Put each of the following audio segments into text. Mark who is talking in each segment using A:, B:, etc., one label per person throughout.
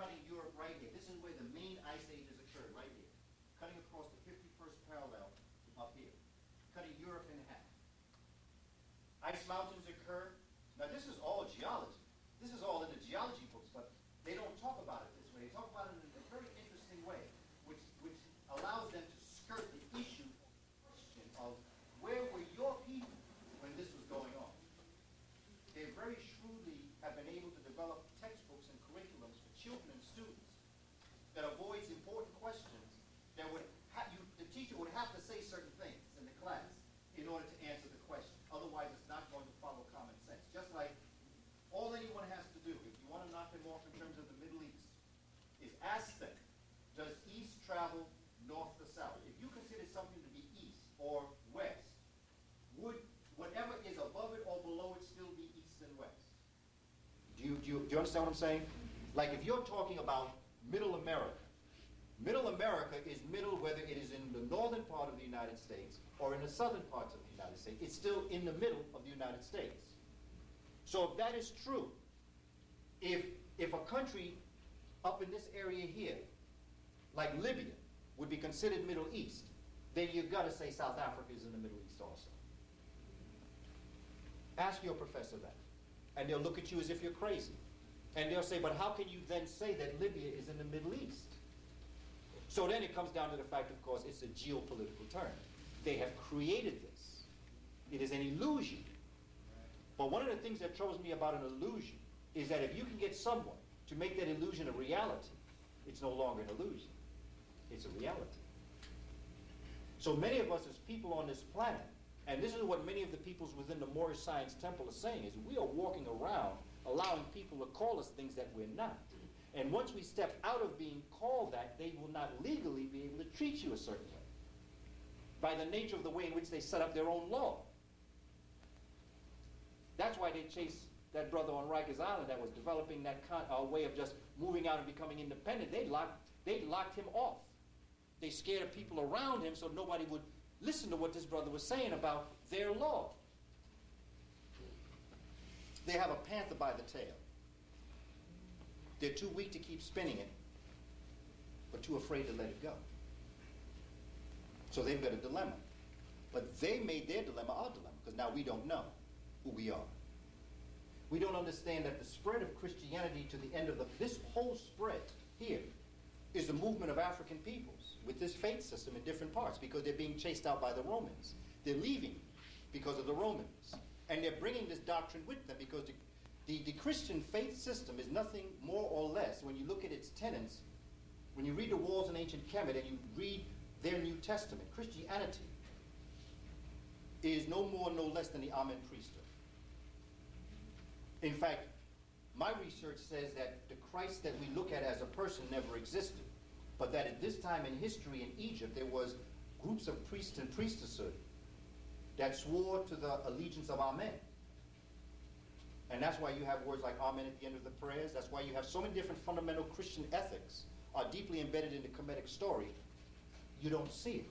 A: cutting Europe right here. This is where the main ice ages occurred, right here. Cutting across the 51st parallel up here. Cutting Europe in half. Ice mountains occur. Now this is all geology. This is all in the geology books, but they don't talk about it this way. They talk about it in a very interesting way, which allows them to skirt the issue question of where were your people when this was going on. They very shrewdly have been able to develop textbooks and curriculums for children and students that avoids important questions that would the teacher would have to say certain things in the class in order to answer the question. Otherwise, it's not going to follow common sense. Just like all anyone has to do, if you want to knock them off in terms of the Middle East, is ask them, does east travel north to south? If you consider something to be east or west, would whatever is above it or below it still be east and west? Do you understand what I'm saying? Like if you're talking about Middle America, Middle America is middle whether it is in the northern part of the United States or in the southern parts of the United States. It's still in the middle of the United States. So if that is true, if a country up in this area here, like Libya, would be considered Middle East, then you've got to say South Africa is in the Middle East also. Ask your professor that. And they'll look at you as if you're crazy. And they'll say, but how can you then say that Libya is in the Middle East? So then it comes down to the fact, of course, it's a geopolitical term. They have created this. It is an illusion. But one of the things that troubles me about an illusion is that if you can get someone to make that illusion a reality, it's no longer an illusion. It's a reality. So many of us as people on this planet, and this is what many of the peoples within the Moorish Science Temple are saying, is we are walking around allowing people to call us things that we're not. And once we step out of being called that, they will not legally be able to treat you a certain way by the nature of the way in which they set up their own law. That's why they chased that brother on Rikers Island that was developing that way of just moving out and becoming independent. They locked him off. They scared people around him so nobody would listen to what this brother was saying about their law. They have a panther by the tail. They're too weak to keep spinning it, but too afraid to let it go. So they've got a dilemma. But they made their dilemma our dilemma, because now we don't know who we are. We don't understand that the spread of Christianity to the end of this whole spread here is the movement of African peoples with this faith system in different parts, because they're being chased out by the Romans. They're leaving because of the Romans. And they're bringing this doctrine with them, because the Christian faith system is nothing more or less, when you look at its tenets, when you read the walls in ancient Kemet and you read their New Testament, Christianity is no more, no less than the Amen priesthood. In fact, my research says that the Christ that we look at as a person never existed, but that at this time in history in Egypt, there was groups of priests and priestesshood that swore to the allegiance of Amen. And that's why you have words like Amen at the end of the prayers. That's why you have so many different fundamental Christian ethics are deeply embedded in the Kemetic story. You don't see it.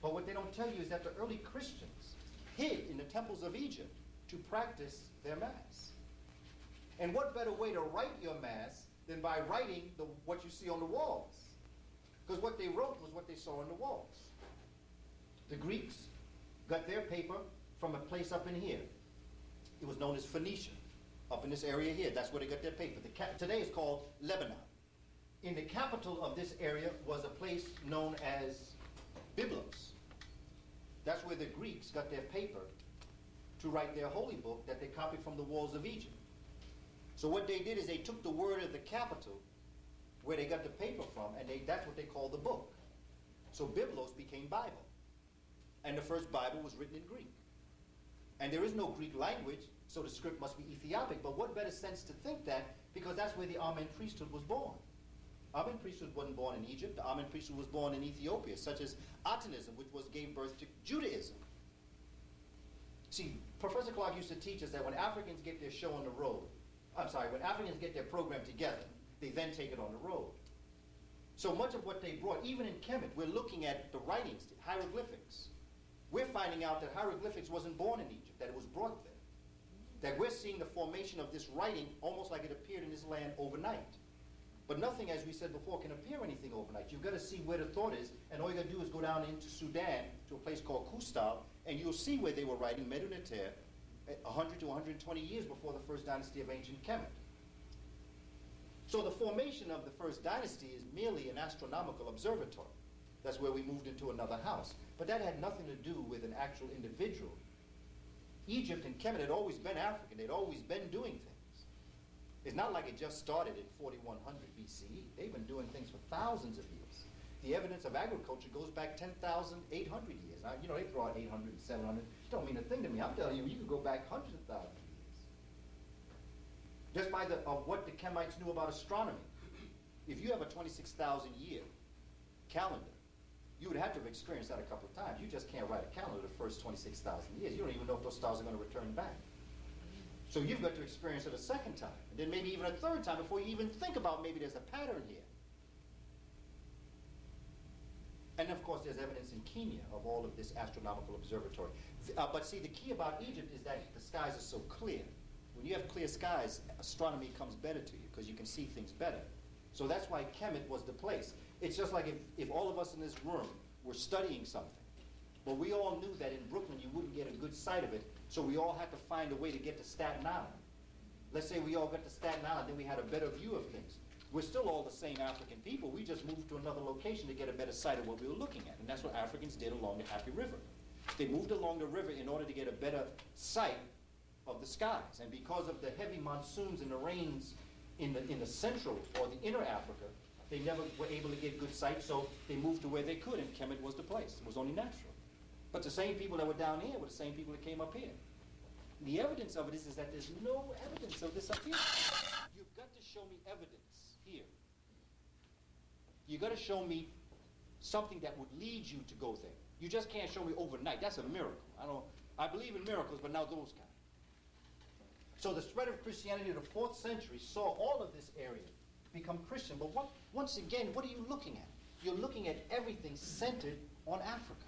A: But what they don't tell you is that the early Christians hid in the temples of Egypt to practice their Mass. And what better way to write your Mass than by writing what you see on the walls? Because what they wrote was what they saw on the walls. The Greeks got their paper from a place up in here. It was known as Phoenicia, up in this area here. That's where they got their paper. Today it's called Lebanon. In the capital of this area was a place known as Byblos. That's where the Greeks got their paper to write their holy book that they copied from the walls of Egypt. So what they did is they took the word of the capital where they got the paper from, and that's what they called the book. So Byblos became Bible. And the first Bible was written in Greek. And there is no Greek language, so the script must be Ethiopic. But what better sense to think that, because that's where the Amen priesthood was born. Amen priesthood wasn't born in Egypt. The Amen priesthood was born in Ethiopia, such as Atanism, which gave birth to Judaism. See, Professor Clark used to teach us that when Africans get their show on the road, when Africans get their program together, they then take it on the road. So much of what they brought, even in Kemet, we're looking at the writings, hieroglyphics. We're finding out that hieroglyphics wasn't born in Egypt, that it was brought there. That we're seeing the formation of this writing almost like it appeared in this land overnight. But nothing, as we said before, can appear anything overnight. You've got to see where the thought is, and all you got to do is go down into Sudan to a place called Kustal, and you'll see where they were writing Medu-Neter 100 to 120 years before the first dynasty of ancient Kemet. So the formation of the first dynasty is merely an astronomical observatory. That's where we moved into another house. But that had nothing to do with an actual individual. Egypt and Kemet had always been African. They'd always been doing things. It's not like it just started in 4100 BCE. They've been doing things for thousands of years. The evidence of agriculture goes back 10,800 years. Now, you know, they throw out 800 and 700. It don't mean a thing to me. I'm telling you, you could go back hundreds of thousands of years. Just by what the Kemites knew about astronomy. If you have a 26,000 year calendar, you would have to have experienced that a couple of times. You just can't write a calendar the first 26,000 years. You don't even know if those stars are going to return back. So you've got to experience it a second time, and then maybe even a third time before you even think about maybe there's a pattern here. And of course, there's evidence in Kenya of all of this astronomical observatory. But see, the key about Egypt is that the skies are so clear. When you have clear skies, astronomy comes better to you because you can see things better. So that's why Kemet was the place. It's just like if all of us in this room were studying something, but we all knew that in Brooklyn you wouldn't get a good sight of it, so we all had to find a way to get to Staten Island. Let's say we all got to Staten Island, then we had a better view of things. We're still all the same African people. We just moved to another location to get a better sight of what we were looking at. And that's what Africans did along the Happy River. They moved along the river in order to get a better sight of the skies. And because of the heavy monsoons and the rains in the central or the inner Africa, they never were able to get good sight, so they moved to where they could, and Kemet was the place. It was only natural. But the same people that were down here were the same people that came up here. The evidence of it is that there's no evidence of this up here. You've got to show me evidence here. You've got to show me something that would lead you to go there. You just can't show me overnight. That's a miracle. I believe in miracles, but now those kind. So the spread of Christianity in the 4th century saw all of this area become Christian. But once again, what are you looking at? You're looking at everything centered on Africa.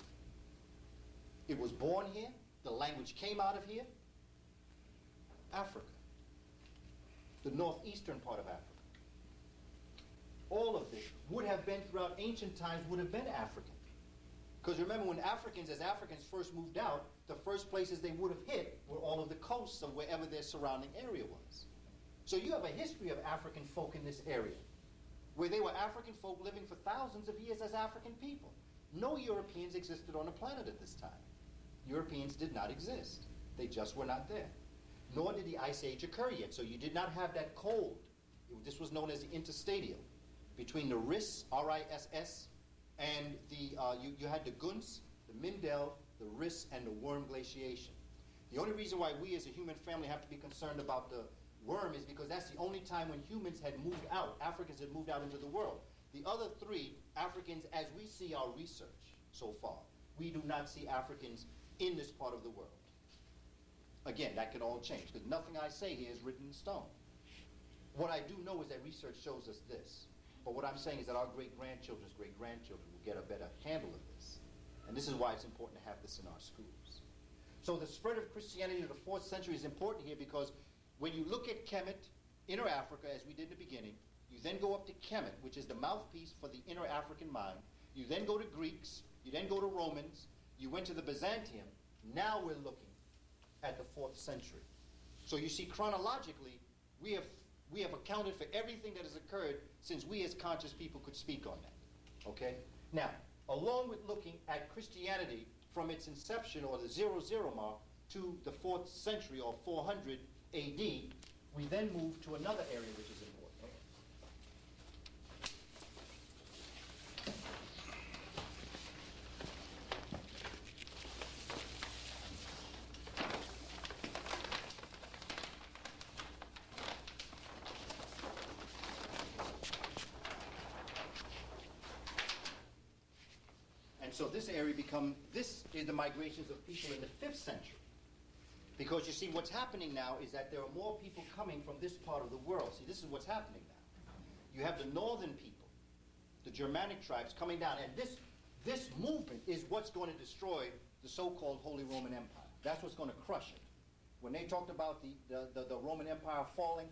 A: It was born here. The language came out of here. Africa. The northeastern part of Africa. All of this would have been, throughout ancient times, would have been African. Because remember, when as Africans first moved out, the first places they would have hit were all of the coasts of wherever their surrounding area was. So you have a history of African folk in this area, where they were African folk living for thousands of years as African people. No Europeans existed on the planet at this time. Europeans did not exist. They just were not there. Nor did the Ice Age occur yet, so you did not have that cold. This was known as the interstadial, between the Riss, R-I-S-S, and you had the Gunz, the Mindel, the Riss, and the Worm glaciation. The only reason why we as a human family have to be concerned about the worm is because that's the only time when humans had moved out, Africans had moved out into the world. The other three, Africans, as we see our research so far, we do not see Africans in this part of the world. Again, that can all change, because nothing I say here is written in stone. What I do know is that research shows us this. But what I'm saying is that our great-grandchildren's great-grandchildren will get a better handle of this. And this is why it's important to have this in our schools. So the spread of Christianity to the 4th century is important here because when you look at Kemet, inner Africa, as we did in the beginning, you then go up to Kemet, which is the mouthpiece for the inner African mind. You then go to Greeks. You then go to Romans. You went to the Byzantium. Now we're looking at the 4th century. So you see, chronologically, we have accounted for everything that has occurred since we as conscious people could speak on that. Okay? Now, along with looking at Christianity from its inception, or the 00 mark, to the 4th century, or 400 AD, we then move to another area which is important. So this area this is the migrations of people in the 5th century. Because you see, what's happening now is that there are more people coming from this part of the world. See, this is what's happening now. You have the northern people, the Germanic tribes coming down, and this movement is what's going to destroy the so-called Holy Roman Empire. That's what's going to crush it. When they talked about the Roman Empire falling,